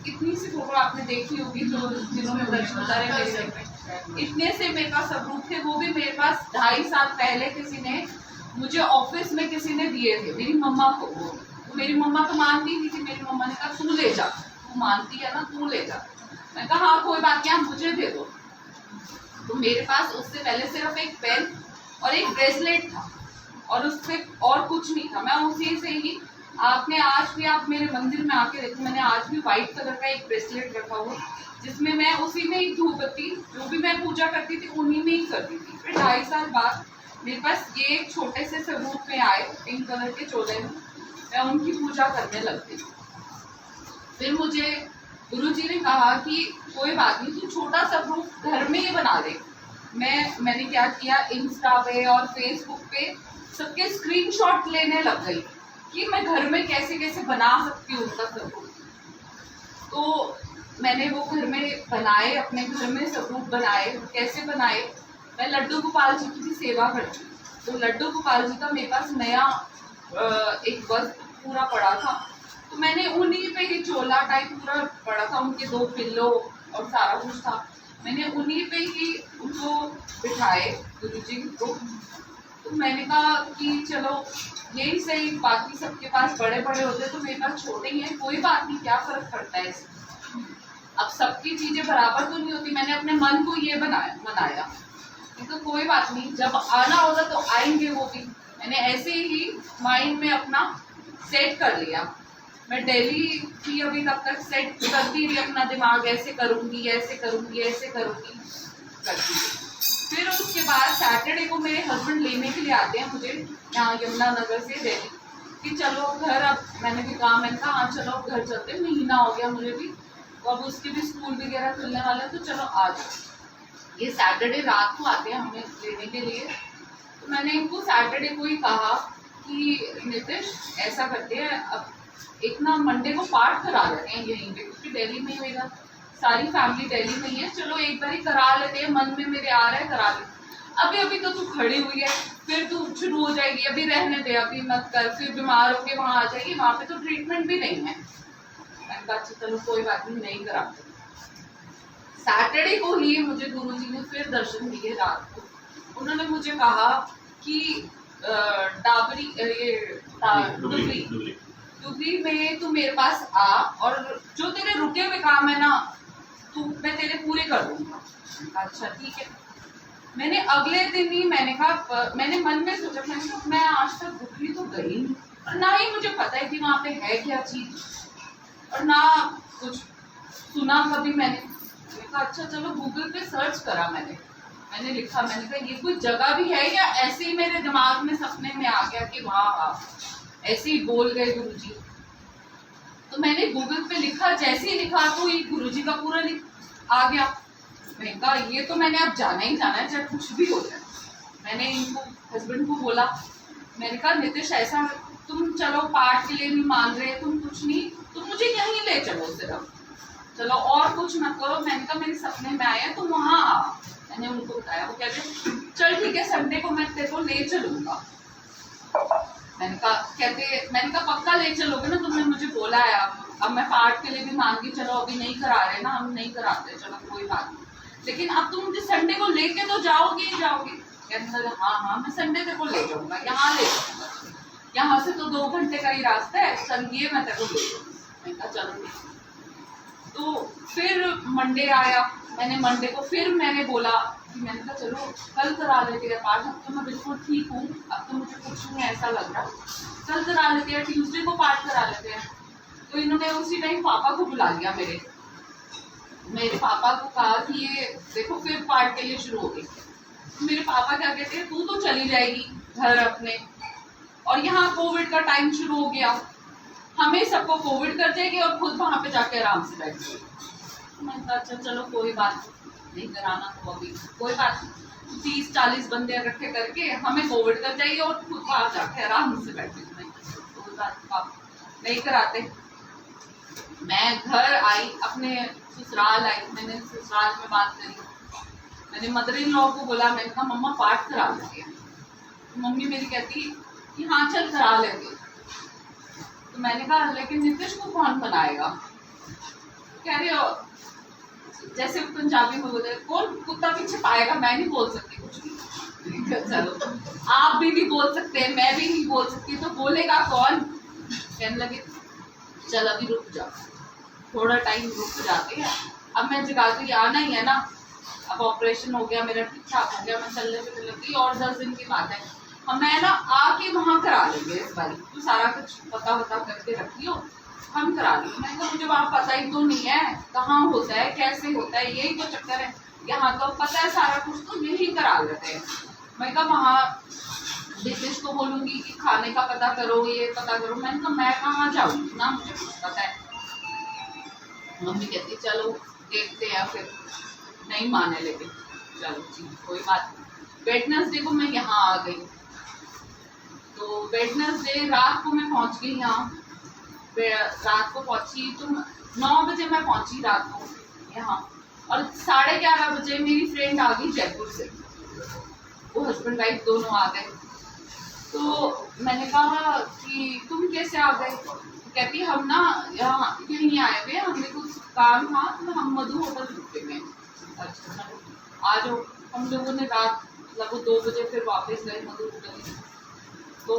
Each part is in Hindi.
इतनी सी फोटो आपने देखी होगी तो जिन्होंने दर्शन करे मेरे में, इतने से मेरे पास सबूत थे। वो भी मेरे पास 2.5 साल पहले किसी ने मुझे ऑफिस में किसी ने दिए थे, मेरी मम्मा को। तो मेरी मम्मा तो मानती नहीं थी, मेरी मम्मा ने कहा तू ले जा, तू मानती है ना तू ले जा। मैं कहा हाँ कोई बात नहीं, आप मुझे दे दो। तो मेरे पास उससे पहले सिर्फ एक पेन और एक ब्रेसलेट था और उससे और कुछ नहीं था। मैं उसी से ही, आपने आज भी आप मेरे मंदिर में आके देखो, मैंने आज भी व्हाइट कलर का एक ब्रेसलेट रखा हुआ, जिसमें मैं उसी में ही धूप बत्ती जो भी मैं पूजा करती थी उन्हीं में ही करती थी। फिर 2.5 साल बाद मेरे पास ये एक छोटे से सबूत में आए, पिंक कलर के चोले में, मैं उनकी पूजा करने लगती। फिर मुझे गुरुजी ने कहा कि कोई बात नहीं, तू छोटा सा ग्रुप घर में ही बना दे। मैंने क्या किया, इंस्टा पे और फेसबुक पे सबके स्क्रीनशॉट लेने लग गई कि मैं घर में कैसे कैसे बना सकती हूँ उसका सबूत। तो मैंने वो घर में बनाए, अपने घर में सबूत बनाए। कैसे बनाए, मैं लड्डू गोपाल जी की भी सेवा करती। तो लड्डू गोपाल जी का मेरे पास नया एक वस्त्र पूरा पड़ा था, तो मैंने उन्हीं पे ही चोला टाइप पूरा पड़ा था, उनके 2 पिल्लो और सारा कुछ था, मैंने उन्हीं पे ही उनको बिठाए गुरुजी को। तो मैंने कहा कि चलो यही सही, बाकी सबके पास बड़े बड़े होते तो मेरे पास छोटे ही हैं, कोई बात नहीं, क्या फर्क पड़ता है इसमें। अब सबकी चीजें बराबर तो नहीं होती। मैंने अपने मन को ये मनाया, तो कोई बात नहीं, जब आना होगा तो आएंगे वो भी। मैंने ऐसे ही माइंड में अपना सेट कर लिया। मैं डेली की अभी तब तक सेट करती रही अपना दिमाग, ऐसे करूँगी ऐसे करूँगी ऐसे करूँगी करती। फिर उसके बाद सैटरडे को मेरे हस्बैंड लेने के लिए आते हैं मुझे यहाँ यमुना नगर से दिल्ली, कि चलो घर, अब मैंने भी कहा, मैंने कहा हाँ चलो घर चलते, महीना हो गया मुझे भी, तो अब उसके भी स्कूल वगैरह खुलने वाला है, तो चलो आ जाओ। ये सैटरडे रात को आते हैं हमें लेने के लिए। तो मैंने इनको सैटरडे को ही कहा कि नितिश ऐसा करते हैं, अब एक ना मंडे को पाठ करा लेते हैं यहीं पे, क्योंकि दिल्ली में ही होगा, सारी फैमिली दिल्ली में ही है, चलो एक बार ही करा लेते हैं, मन में मेरे आ रहा है करा लेते। अभी अभी तो तू खड़ी हुई है, फिर तू शुरू हो जाएगी, अभी रहने दे, अभी मत कर, फिर बीमार होके वहाँ आ जाएगी, वहाँ पे तो ट्रीटमेंट भी नहीं है। मैंने कहा अच्छा चलो कोई बात नहीं, नहीं कराते। सैटरडे को ही मुझे गुरुजी ने फिर दर्शन दिए रात को। उन्होंने मुझे कहा कि डाबरी डुबरी में तू मेरे पास आ, और जो तेरे रुके हुए काम है ना मैं तेरे पूरे कर दूंगा। अच्छा ठीक है। मैंने अगले दिन ही मैंने कहा, मैंने मन में सोचा, मैं आज तक डुबरी तो गई नहीं, और ना ही मुझे पता है कि वहाँ पे है क्या चीज, और ना कुछ सुना कभी मैंने कहा अच्छा चलो गूगल पे सर्च करा, मैंने लिखा, मैंने कहा ये कोई जगह भी है या ऐसे ही मेरे दिमाग में सपने में आ गया कि वाह ऐसे ही बोल गए गुरुजी। तो मैंने गूगल पे लिखा, जैसे ही लिखा तो ये गुरुजी का पूरा आ गया। मैंने कहा ये तो मैंने अब जाना ही जाना है, चाहे कुछ भी हो जाए। मैंने इनको हस्बैंड को बोला, मैंने कहा नितिश ऐसा, तुम चलो पाठ के लिए नहीं मान रहे, तुम कुछ नहीं, तुम मुझे यहीं ले चलो सिर्फ, चलो और कुछ मत करो। मैंने कहा मेरे सपने में आया तुम वहाँ आ। मैंने उनको बताया, वो कहते चल ठीक है संडे को मैं तेरे को ले चलूंगा। मैंने कहा पक्का ले चलोगे ना, तुमने मुझे बोला है। अब मैं पाठ के लिए भी मान के चलो, अभी नहीं करा रहे ना, हम नहीं कराते, चलो कोई बात नहीं, लेकिन अब तुम मुझे संडे को लेके तो जाओगे ही जाओगे। कहने लगे हाँ मैं संडे तेरे को ले जाऊंगा, यहाँ ले जाऊंगा, यहाँ से तो 2 घंटे का ही रास्ता है, चल ये मैं तेरे को ले जाऊंगा। मैंने कहा चलो। तो फिर मंडे आया, मैंने मंडे को फिर मैंने बोला कि मैंने कहा चलो कल करा लेते हैं पाठ, अब तो मैं बिल्कुल ठीक हूँ, अब तो मुझे कुछ नहीं ऐसा लग रहा, कल करा लेते हैं, ट्यूसडे को पाठ करा लेते हैं। तो इन्होंने उसी टाइम पापा को बुला लिया, मेरे पापा को कहा कि ये देखो फिर पाठ के लिए शुरू हो गई। मेरे पापा क्या कहते हैं, तू तो चली जाएगी घर अपने, और यहाँ कोविड का टाइम शुरू हो गया, हमें सबको कोविड कर जाएगी और खुद वहाँ पे जाके आराम से बैठ जाएगी। मैंने कहा अच्छा चलो कोई बात नहीं, कराना तो अभी कोई बात नहीं, 30-40 बंदे इकट्ठे करके हमें कोविड कर जाएगी और खुद बाहर जाके आराम से बैठेगी, कोई बात नहीं कराते। मैं घर आई, अपने ससुराल आई, मैंने ससुराल में बात करी, मैंने मदर इन लॉ को बोला, मैंने कहा मम्मा पाठ करा लेते हैं। मम्मी मेरी कहती कि हाँ चल करा लेंगे। तो मैंने कहा लेकिन नितिश को कौन बनाएगा। कह रहे हो जैसे पंजाबी में बोलते कौन कुत्ता पीछे पाएगा, मैं नहीं बोल सकती कुछ भी। चलो आप भी बोल सकते हैं, मैं भी नहीं बोल सकती, तो बोलेगा कौन। कहने लगे चल अभी रुक जा, थोड़ा टाइम रुक जाते हैं, अब मैं जगा के आना ही है ना, अब ऑपरेशन हो गया मेरा, ठीक ठाक हो गया, मैं चलने फिरने लगी, और 10 दिन की बात है, हम मैं ना आके वहां करा लेंगे इस बारी, तू सारा कुछ पता करके रखियो, हम करा लेंगे। मैंने कहा मुझे वहां पता ही तो नहीं है कहाँ होता है कैसे होता है, यही तो चक्कर है, यहाँ तो पता है सारा कुछ, तो यही करा लेते हैं। मैं कहा वहाँ दिपेश को बोलूंगी कि खाने का पता करो, ये पता करो, मैंने कहा मैं कहाँ जाऊंगी ना, मुझे कुछ पता है। मम्मी कहती चलो देखते हैं, फिर नहीं माने, लेकिन चलो जी कोई बात नहीं। वेडनेसडे को मैं यहाँ आ गई, तो वेडनेसडे रात को मैं पहुंच गई यहाँ, रात को पहुंची तो 9 बजे मैं पहुंची रात को यहाँ, और 11:30 बजे मेरी फ्रेंड आ गई जयपुर से, वो हस्बैंड वाइफ दोनों आ गए। तो मैंने कहा कि तुम कैसे आ गए, कहती हम ना यहाँ कहीं आए हुए, हमने कुछ काम था तो हम मधु होटल रुके हुए। अच्छा आ जाओ। हम लोगों ने रात लगभग 2 बजे फिर वापस गए मधु होटल। तो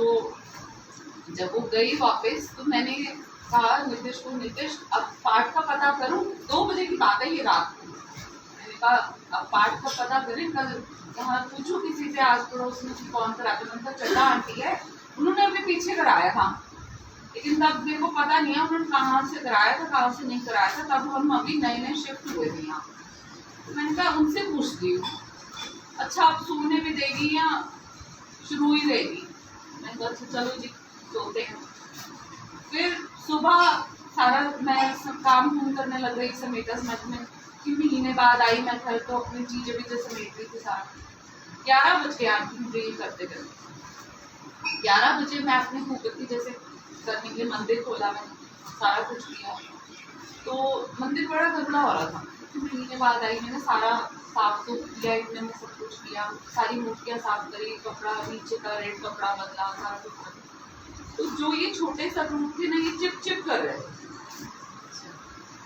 जब वो गई वापस तो मैंने कहा नितेश को, नितेश अब पाठ का पता करूं, 2 बजे की बात है ये रात को, मैंने कहा अब पाठ का पता करें, कल यहाँ पूछो किसी से आस पड़ोस में कि कौन कराते, मतलब चड्डा आंटी है, उन्होंने अपने पीछे कराया था, लेकिन तब मेरे को पता नहीं है उन्होंने कहाँ से कराया था कहाँ से नहीं कराया था, तब हम अभी नए शिफ्ट हुए थे यहाँ। तो मैंने कहा उनसे पूछती हूँ, अच्छा आप सोने में देगी या शुरू ही रहेगी। मैंने कहा अच्छा चलो जी सोते हैं। फिर सुबह सारा मैं सब काम करने लग रही, समेटा समेट में कि महीने बाद आई मैं घर, तो अपनी चीजें भी जो समेट रही थी सारा। 11 बज गया ड्रिल करते करते, 11 बजे मैं अपने कुकर की जैसे करने के लिए मंदिर खोला, मैंने सारा कुछ किया, तो मंदिर बड़ा गड़बड़ा हो रहा था। महीने बाद आई, मैंने सारा साफ तो किया, इतने में सब कुछ किया, सारी मूर्तियाँ साफ करी, कपड़ा नीचे का रेड कपड़ा बदला, सारा कुछ करा। तो जो ये छोटे सा रूम थे ना, ये चिप चिप कर रहे थे,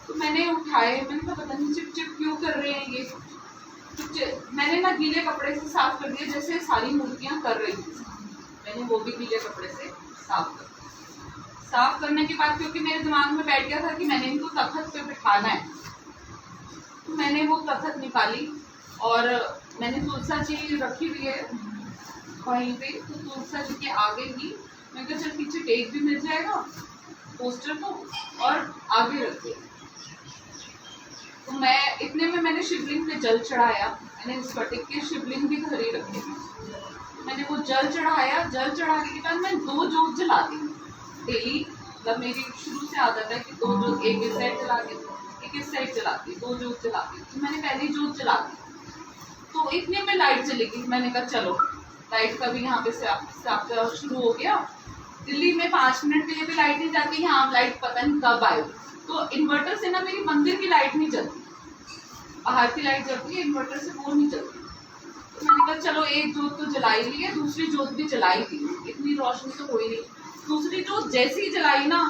तो मैंने उठाए, मैंने कहा पता नहीं चिप चिप क्यों कर रहे हैं ये। मैंने ना गीले कपड़े से साफ कर दिया, जैसे सारी मूर्तियाँ कर रही थी, मैंने वो भी गीले कपड़े से साफ कर दिया। साफ करने के बाद क्योंकि मेरे दिमाग में बैठ गया था कि मैंने इनको तख्त पे बिठाना है, तो मैंने वो तख्त निकाली और मैंने तुलसा जी रखी हुई है वहीं पे, तो तुलसा जी के आगे ही मैं कहा चल पीछे टेक भी मिल जाएगा पोस्टर को, और आगे रख दिया। तो मैं इतने में मैंने शिवलिंग पे जल चढ़ाया, मैंने स्फटिक के शिवलिंग भी घर ही रखे, मैंने वो जल चढ़ाया। जल चढ़ाने के बाद मैं 2 जोत जलाती हूँ डेली, मतलब मेरी शुरू से आदत है कि 2 जोत, एक इस साइड जलाती हूँ एक इस साइड जलाती हूँ, 2 जोत जलाती हूँ। तो मैंने पहली जोत जला दी, तो इतने में लाइट चली गई। मैंने कहा चलो लाइट का भी यहाँ पे साफ शुरू हो गया। दिल्ली में 5 मिनट के लिए भी लाइट नहीं जाती, यहाँ लाइट पता नहीं कब आएगी। तो इन्वर्टर से ना मेरी मंदिर की लाइट नहीं चलती, बाहर की लाइट चलती है, इन्वर्टर से वो नहीं चलती। तो मैंने कहा चलो एक जोत तो जलाई ली है, दूसरी जोत भी जलाई दी, इतनी रोशनी तो हो ही नहीं। दूसरी जोत जैसे ही जलाई ना,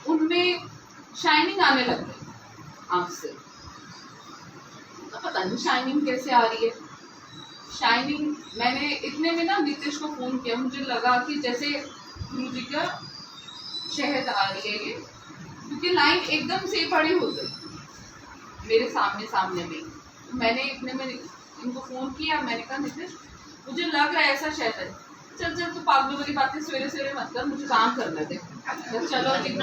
उनमें शाइनिंग आने लग गई आँख से, तो पता नहीं शाइनिंग कैसे आ रही है। शाइनिंग मैंने इतने में ना नितेश को फोन किया, मुझे लगा कि जैसे गुरु जी का शहद आ रही है ये, क्योंकि लाइन एकदम से बड़ी हो गई मेरे सामने में। मैंने इतने में इनको फोन किया, मैंने कहा नितेश मुझे लग रहा है ऐसा शहद है, चल चल तो पागलों वाली बातें सवेरे सवेरे मत कर, मुझे काम करने दे। चलो जी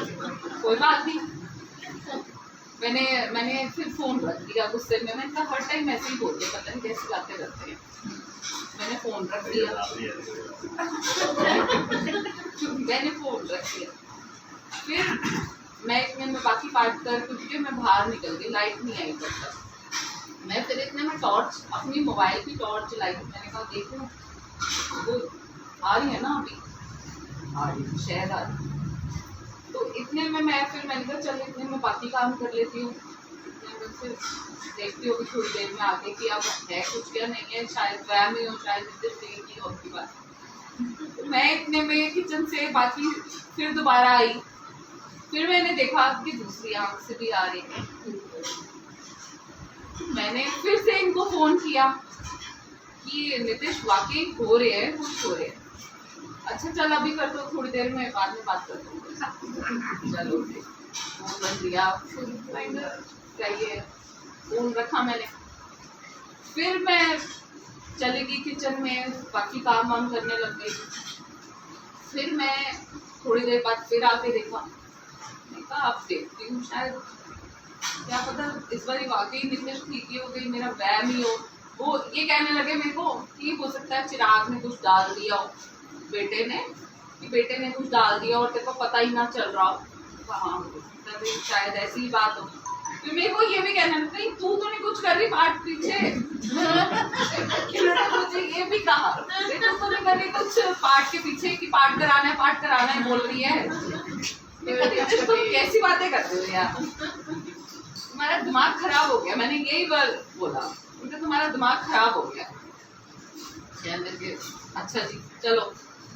कोई बात नहीं। मैंने फिर फोन रख दिया गुस्से में, मैंने कहा हर टाइम ऐसे ही बोलते, पता नहीं कैसी बातें करते हैं। मैंने फोन रख दिया मैंने फोन रख दिया। फिर मैं इतने में बाकी पार्ट कर क्योंकि मैं बाहर निकल गई, लाइट नहीं आई तब तक। मैं फिर इतने में टॉर्च, अपनी मोबाइल की टॉर्च चलाई, मैंने कहा देखो वो आ रही है ना अभी शहद आ रही। तो इतने में मैंने कहा चल इतने में बाकी काम कर लेती हूँ, फिर देखती हूँ थोड़ी देर में आके कि अब है कुछ क्या नहीं है, शायद वैम ही हो, शायद की हो की बात। तो मैं इतने में किचन से बाकी फिर दोबारा आई, फिर मैंने देखा कि दूसरी आंख से भी आ रही है। मैंने फिर से इनको फोन किया कि नितिश वाकई हो रहे हैं, कुछ हो रहे हैं। अच्छा चल अभी कर दो, थोड़ी देर में बाद में बात करता हूँ। चलो फोन बन दिया, चाहिए फोन रखा मैंने। फिर मैं चली गई किचन में, बाकी काम वाम करने लग गई। फिर मैं थोड़ी देर बाद फिर आके देखा, मैंने कहा अब देखती हूँ, शायद क्या पता इस बार वाकई नितिश ठीक ही हो गई, मेरा वहम ही हो। वो ये कहने लगे मेरे को कि हो सकता है चिराग ने कुछ डाल दिया हो बेटे ने, कि बेटे ने कुछ डाल दिया और तेरे को पता ही ना चल रहा हो। हाँ शायद ऐसी ही बात हो। फिर मेरे को ये भी कहने लगता है तू तो नहीं कुछ कर रही पाठ पीछे। मुझे ये भी कहा तू तो नहीं कर रही कुछ पाठ के पीछे कि पाठ कराना है बोल रही है। तुम कैसी बातें करते हो यार, तुम्हारा दिमाग खराब हो गया। मैंने यही बार बोला तो तुम्हारा दिमाग खराब हो गया। अच्छा जी चलो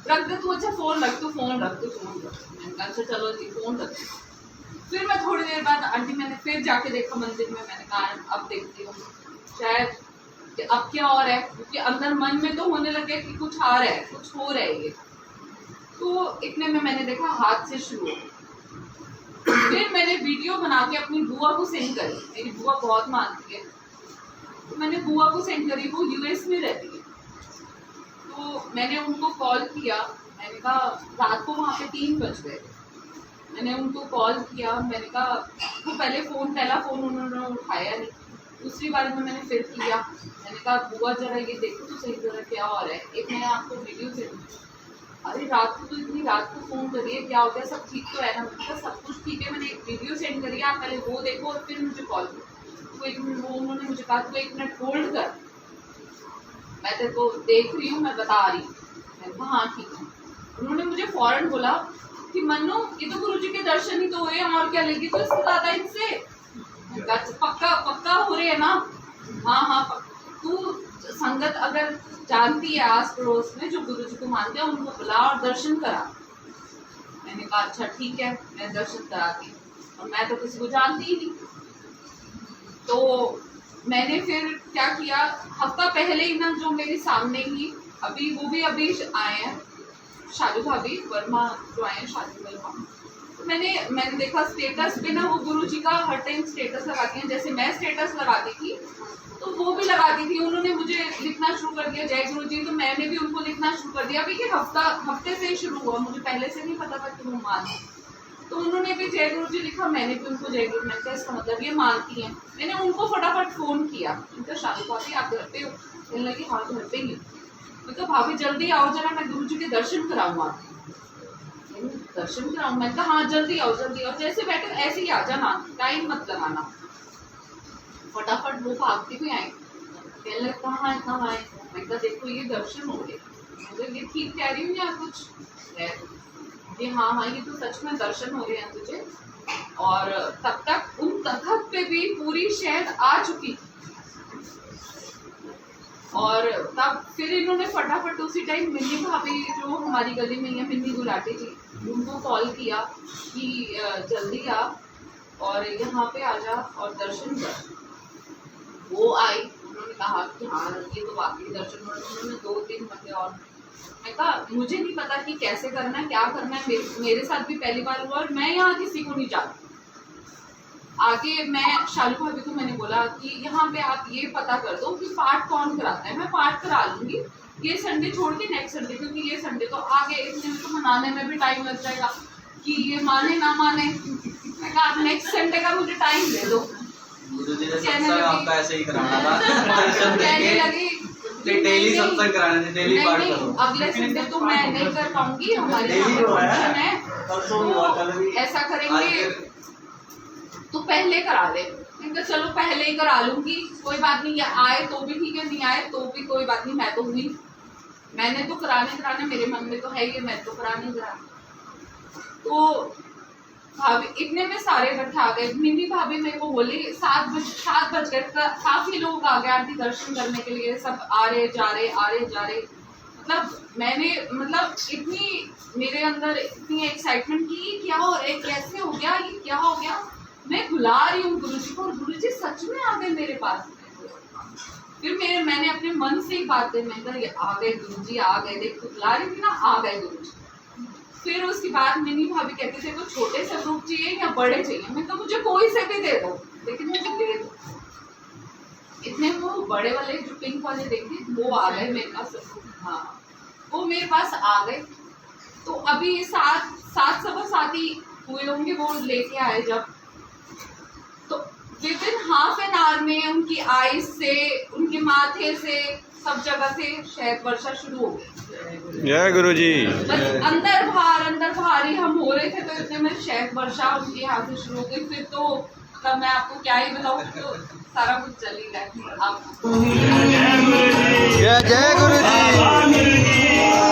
रख दे तू, अच्छा फोन रख, फोन रख। मैंने कहा अच्छा चलो जी फोन रख। फिर मैं थोड़ी देर बाद आंटी मैंने फिर जाके देखा मंदिर में। मैंने कहा अब देखती हूँ शायद अब क्या हो रहा है, क्योंकि अंदर मन में तो होने लगे कि कुछ आ रहा है, कुछ हो रहा है ये। तो इतने में मैंने देखा हाथ से शुरू हो। फिर मैंने वीडियो बना के अपनी बुआ को सेंड करी। मेरी बुआ बहुत मानती है, तो मैंने बुआ को सेंड करी। वो यूएस में रहती है। तो मैंने उनको कॉल किया। मैंने कहा रात को वहाँ पे 3 बज गए। मैंने उनको कॉल किया। मैंने कहा वो पहला फ़ोन उन्होंने उठाया नहीं। दूसरी बार में मैंने फिर किया। मैंने कहा बुआ जरा ये देखो तो सही जरा क्या हो रहा है। एक मैंने आपको वीडियो सेंड, अरे रात को तो इतनी रात को फ़ोन करिए, क्या हो गया, सब ठीक तो है ना। मतलब सब कुछ ठीक है। मैंने एक वीडियो सेंड करी, आप पहले वो देखो और फिर मुझे कॉल करो। तो 1 मिनट वो उन्होंने मुझे कहा तो 1 मिनट होल्ड कर, मैं तेरे को देख रही हूँ, मैं बता रही हूँ। मैंने कहा हाँ ठीक है। उन्होंने मुझे फौरन बोला कि मन्नू ये तो गुरु जी के दर्शन ही तो हुए, और क्या लेगी तो इससे ज्यादा इनसे। पक्का हो रहे हैं ना। हाँ तू संगत अगर जानती है आस पड़ोस में जो गुरु जी को मानते हैं उनको बुला और दर्शन करा। मैंने कहा अच्छा ठीक है, मैं दर्शन कराती। और मैं तो किसी को जानती ही नहीं। तो मैंने फिर क्या किया, हफ्ता पहले ही ना जो मेरे सामने ही अभी आए हैं शालू भाभी वर्मा, जो आए हैं शालू वर्मा। तो मैंने देखा स्टेटस पे ना वो गुरु जी का हर टाइम स्टेटस लगाती हैं। जैसे मैं स्टेटस लगाती थी तो वो भी लगाती थी। उन्होंने मुझे लिखना शुरू कर दिया जय गुरु जी, तो मैंने भी उनको लिखना शुरू कर दिया। अभी ये हफ्ते से ही शुरू हुआ, मुझे पहले से नहीं पता था कि वो माने। तो उन्होंने भी जय गुरु जी लिखा, मैंने भी उनको जय गुरु। मैंने कहा इसका मतलब ये मानती हैं। मैंने उनको फटाफट फ़ोन किया, उनका शालू भाभी आप घर पे हो? कहने लगी हाँ घर पे ही। मैं कहा भाभी जल्दी आओ जरा, मैं गुरु जी के दर्शन कराऊँ आपको। दर्शन कराऊँ? मैंने कहा हाँ जल्दी आओ जैसे बैठे ऐसे ही आ जाना, टाइम मत लगाना। फटाफट वो भागते हुए आए। कहने लगे कहाँ आए? मैं कहा देखो ये दर्शन हो गए। मुझे ये ठीक कह रही हूँ या कुछ है? ये हाँ ये तो सच में दर्शन हो रहे हैं तुझे। और तब तक उन तखत पे भी पूरी शहद आ चुकी थी। और तब फिर इन्होंने फटाफट उसी टाइम मिन्नी भाभी जो हमारी गली में है, मिन्नी गुलाटी जी, उनको कॉल किया कि जल्दी आ और यहाँ पे आ जा और दर्शन कर। वो आई, उन्होंने कहा कि हाँ ये तो वाकई दर्शन हो रहे। उन्होंने 2-3 घंटे और। मैं कहा मुझे नहीं पता कि कैसे करना है, क्या करना है। मेरे साथ भी पहली बार हुआ और मैं यहाँ किसी को नहीं जानती। आगे मैं शालू भाभी को मैंने बोला कि यहाँ पे आप ये पता कर दो कि पाठ कौन कराता है, मैं पाठ करा लूंगी ये संडे छोड़ के नेक्स्ट संडे, क्योंकि ये संडे तो आगे इतने तो मनाने में भी टाइम लग जाएगा कि ये माने ना माने। मैं कहा आप नेक्स्ट संडे का मुझे टाइम दे दो। आपका ऐसे ही कराना था। कहने लगी डेली सत्संग कराने थे, डेली पाठ करो। अगले संडे तो मैं नहीं कर पाऊंगी, हमारे यहाँ फंक्शन है, तो ऐसा करेंगे तो पहले करा ले। तो चलो पहले ही करा लूंगी, कोई बात नहीं। आए तो भी ठीक है, नहीं आए तो भी कोई बात नहीं। मैं तो हुई, मैंने तो कराने मेरे मन में तो है ये, मैं तो कराने। तो भाभी इतने में सारे इकट्ठे आ गए। मिनी भाभी मेरे को बोली 7 बज गए, काफी लोग आ गए आरती दर्शन करने के लिए। सब आ रहे जा रहे। मतलब मतलब मैंने मतलब इतनी मेरे अंदर इतनी एक्साइटमेंट की ये क्या हो रहा है, कैसे हो गया, ये क्या हो गया। मैं बुला रही हूँ गुरुजी को और गुरुजी सच में आ गए मेरे पास। फिर मैंने अपने मन से ही बात कही, मैं कहा आ गए गुरुजी, आ गए, देख बुला रही थी ना, आ गए गुरुजी। फिर उसके बाद मिनी भाभी कहती थी, को छोटे से रूप चाहिए या बड़े चाहिए? मैं कहा मुझे कोई से भी दे दो, लेकिन मुझे दे दो। इतने वो बड़े वाले जो पिंक वाले देखते वो आ गए मेरे पास। हाँ, वो मेरे पास आ गए। तो अभी 7 सवा 7 ही हुए होंगे वो लेके आए जब, तो with in half an hour में उनकी आईज से, उनके माथे से, सब जगह से शहद वर्षा शुरू हो गई। जय गुरु जी। बस अंदर बाहर ही हम हो रहे थे, तो इतने में शहद वर्षा उनके हाथ से शुरू हो गई। फिर तो तब मैं आपको क्या ही बताऊं, तो सारा कुछ चल ही रहा है। आप जय गुरु जी।